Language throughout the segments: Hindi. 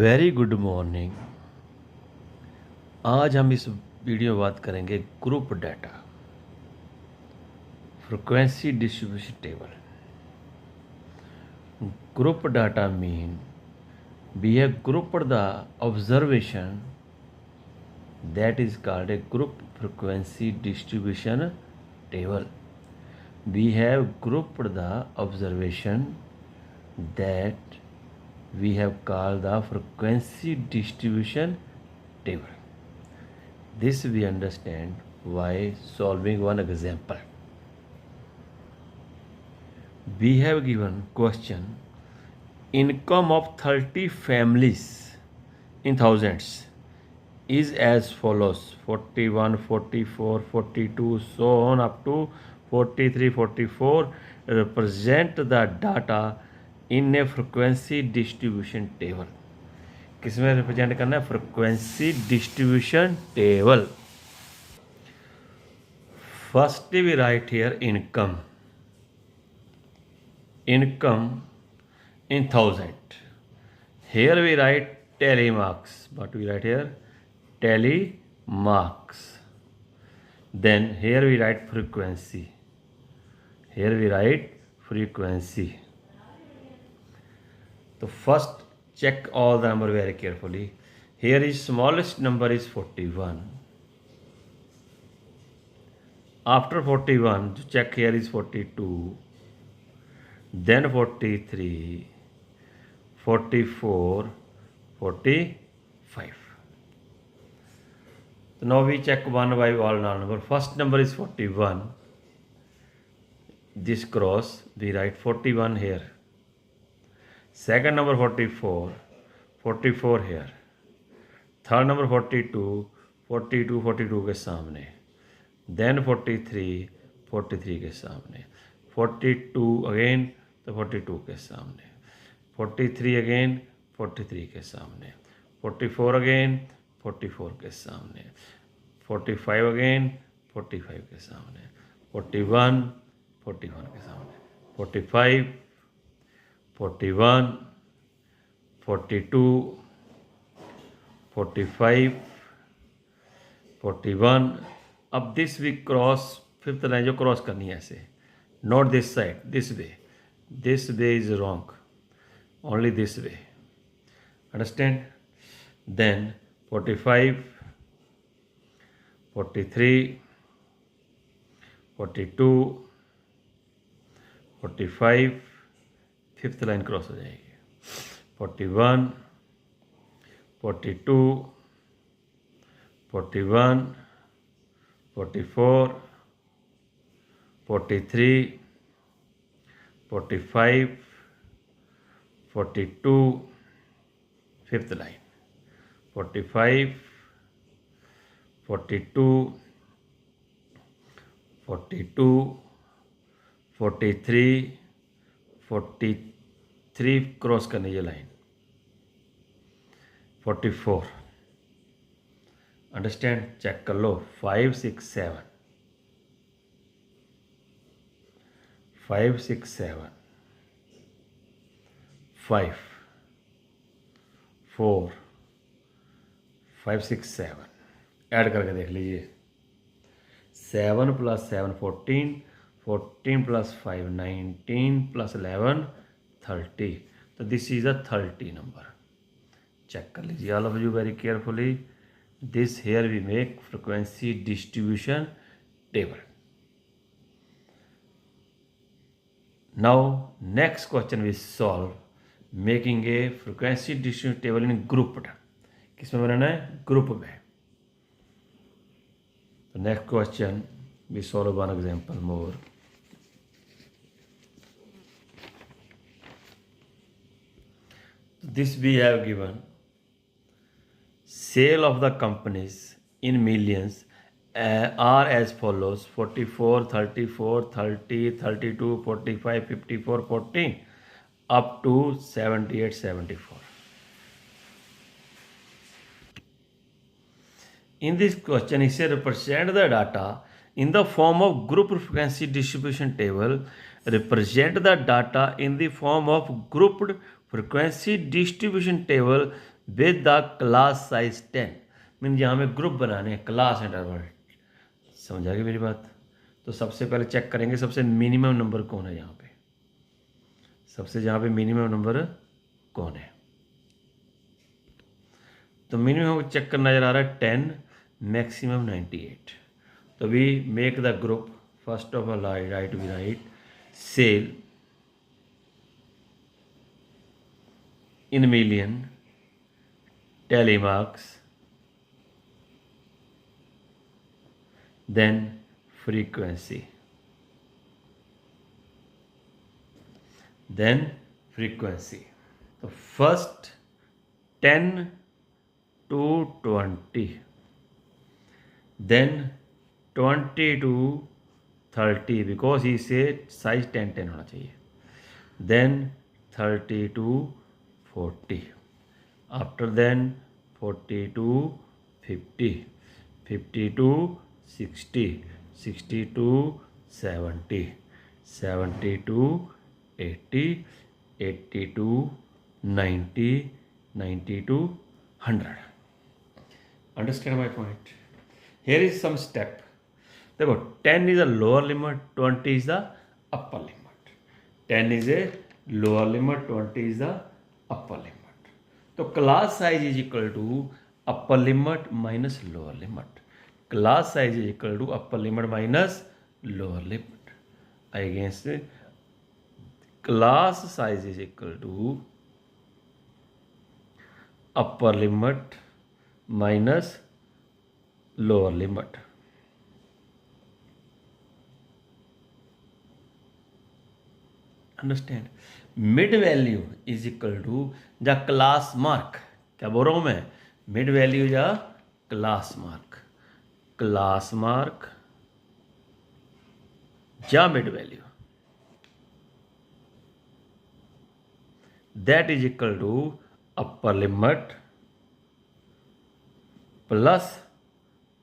Very good morning. आज हम इस वीडियो में बात करेंगे group data, frequency distribution table. Group data mean we have grouped the observation that is called a group frequency distribution table. We have grouped the observation that we have called the frequency distribution table. This we understand by solving one example. We have given question income of 30 families in thousands is as follows: 41, 44, 42, so on up to 43, 44. Represent the data in a frequency distribution table. किसमें रिप्रेजेंट करना है? Frequency distribution table. First we write here income in thousand. Here we write tally marks. What we write here? Tally marks. Then here we write frequency. Here we write frequency. So first check all the number very carefully. Here is smallest number is 41. After 41, check here is 42. Then 43. 44, 45. So now we check one by all number. First number is 41. This cross, we write 41 here. Second number 44, 44 here. Third number 42, 42, 42 के सामने. Then 43, 43 के सामने. 42 again, तो 42 के सामने. 43 again, 43 के सामने. 44 again, 44 के सामने. 45 again, 45 के सामने. 41, 41 के सामने. 45, 41, 42, 45, 41. अब this we cross, fifth line जो क्रॉस करनी है ऐसे, not this side, this way. This way is wrong. Only this way. Understand? Then 45, 43, 42, 45, fifth line cross हो जाएगी. 41, 42, 41, 44, 43, 45, 42, fifth line. 45, 42, 42, 43, 43 क्रॉस करनी ये लाइन. 44. अंडरस्टैंड? चेक कर लो. 5, 6, 7. 5, 6, 7. 5, 4, 5, 6, 7. ऐड करके देख लीजिए. 7 + 7 14, 14 + 5 19 + 11 30. तो दिस इज अ 30 नंबर. चेक कर लीजिए all of you very carefully. This here we make frequency distribution table. Now next question we solve making a frequency distribution table in grouped. किसमें बनाना है? ग्रुप में. तो next question we solve one example more. This we have given sale of the companies in millions are as follows: 44, 34, 30, 32, 45, 54, 14 up to 78, 74. In this question, it says represent the data in the form of group frequency distribution table. Represent the data in the form of grouped frequency distribution table with the class size 10, mean यहाँ में ग्रुप बनाने हैं, क्लास इंटरवल। समझा गई मेरी बात? तो सबसे पहले चेक करेंगे सबसे मिनिमम नंबर कौन है यहाँ पे, सबसे जहाँ पे मिनिमम नंबर कौन है। तो मिनिमम चेक करना नजर आ रहा है 10, मैक्सिमम 98। तो we make the group, first of all right we write cell in million, telemarks, then frequency, then frequency. So first 10 to 20, then 20 to 30 because he said size 10 10 होना चाहिए, then 30 to 40, after then 40 to 50, 50 to 60, 60 to 70, 70 to 80, 80 to 90, 90 to 100. Understand my point? Here is some step. देखो 10 is a lower limit, 20 is the upper limit. 10 is a lower limit, 20 is the upper limit. तो class size is equal to upper limit minus lower limit, class size is equal to upper limit minus lower limit. Against class size is equal to upper limit minus lower limit. Understand? Mid value is equal to the class mark. क्या बोल रहा हूं मैं? मिड वैल्यू या क्लास मार्क, क्लास मार्क या mid value, that is equal to upper limit plus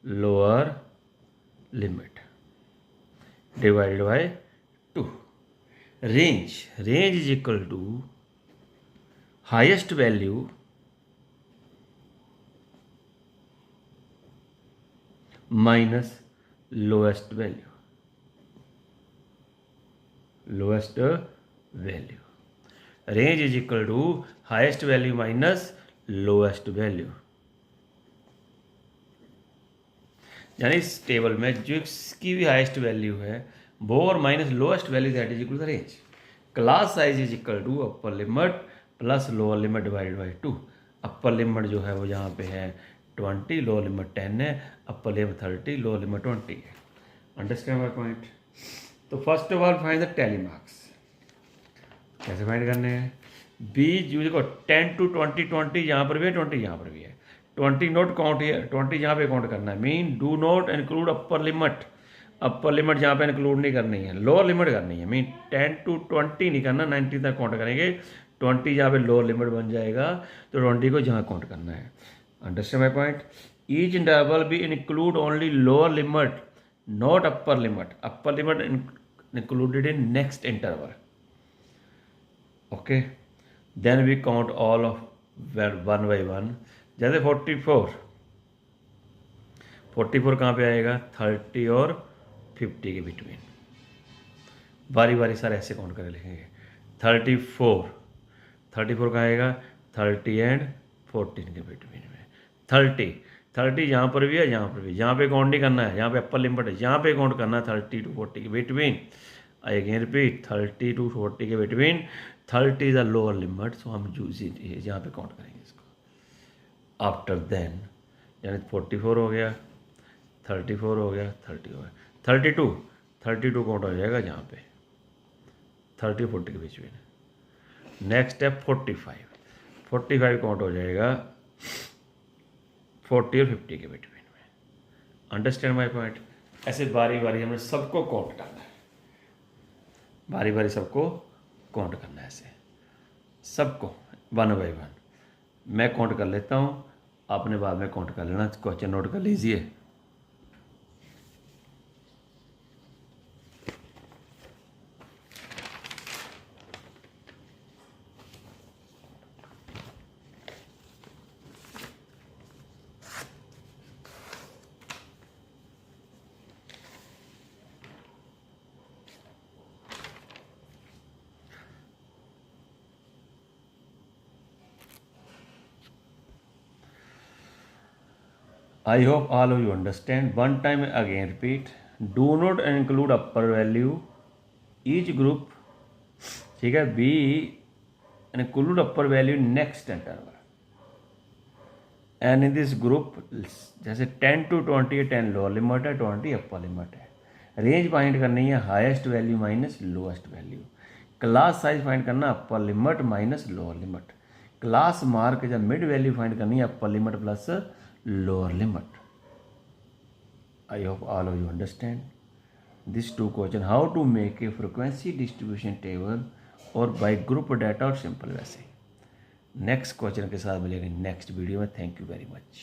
lower limit divided bye 2। Range, range is equal to highest value minus lowest value, lowest value. Range is equal to highest value minus lowest value. यानी इस टेबल में जो इसकी भी हाईएस्ट वैल्यू है वो और minus lowest value that is equal to the range. Class size is equal to upper limit plus lower limit divided by 2। Upper limit जो है वो यहाँ पे है 20, लोअर लिमिट 10 है, अपर लिमिट 30, लोअर लिमिट 20 है। Understand my point? तो first of all find the tally marks. कैसे फाइंड करने हैं? बी यूज को 10 to 20, 20 यहाँ पर भी है, 20 यहाँ पर भी है। 20 नोट काउंट हियर, 20 यहाँ पे काउंट करना है। Mean do not include upper limit, upper limit यहाँ पे इंक्लूड नहीं करनी है, लोअर लिमिट करनी है। मीन 10 to 20 नहीं करना, 90 तक काउंट करेंगे। 20 जहाँ पे लोअर लिमिट बन जाएगा तो 20 को जहाँ काउंट करना है। Understand my point? Each interval be include only lower limit not upper limit, upper limit included in next interval. Okay, then we count all of one by one. जैसे 44 कहाँ पे आएगा? 30 और 50 के बिटवीन। बारी बारी सर ऐसे काउंट करके लिखेंगे। 34 कहाँ आएगा? 30 एंड 14 के बिटवीन में। 30 यहाँ पर भी है, यहाँ पर भी। यहाँ पे काउंट नहीं करना है, यहाँ पे अपर लिमिट है, यहाँ पे काउंट करना है 30 to 40 के between. I again repeat, 30 to 40 के between. 30 is a lower limit, so हम यूज यहाँ पे काउंट करेंगे इसको। आफ्टर देन यानी 44 हो गया, 34 हो गया, 30 हो गया, 32 काउंट हो जाएगा यहाँ पे 30 और 40 के बीच में। नेक्स्ट स्टेप 45 काउंट हो जाएगा 40 और 50 के बिटवीन में। Understand my point? ऐसे बारी बारी हमने सबको काउंट करना है, बारी बारी सबको काउंट करना है, ऐसे सबको वन बाई वन। मैं काउंट कर लेता हूँ, आपने बाद में काउंट कर लेना। क्वेश्चन नोट कर लीजिए। I hope all of you understand. One time again repeat. Do not include upper value. Each group, ठीक है, be include upper value next interval. And in this group, जैसे 10 to 20 10 लोअर लिमिट है, 20 अपर लिमिट है. रेंज फाइंड करनी है highest value minus lowest value. Class size find करना upper limit minus lower limit. Class mark या मिड वैल्यू फाइंड करनी है upper limit plus lower limit. I hope all of you understand these two questions. How to make a frequency distribution table और by group data और simple वैसे. नेक्स्ट क्वेश्चन के साथ मिलेंगे नेक्स्ट वीडियो में. Thank you very much.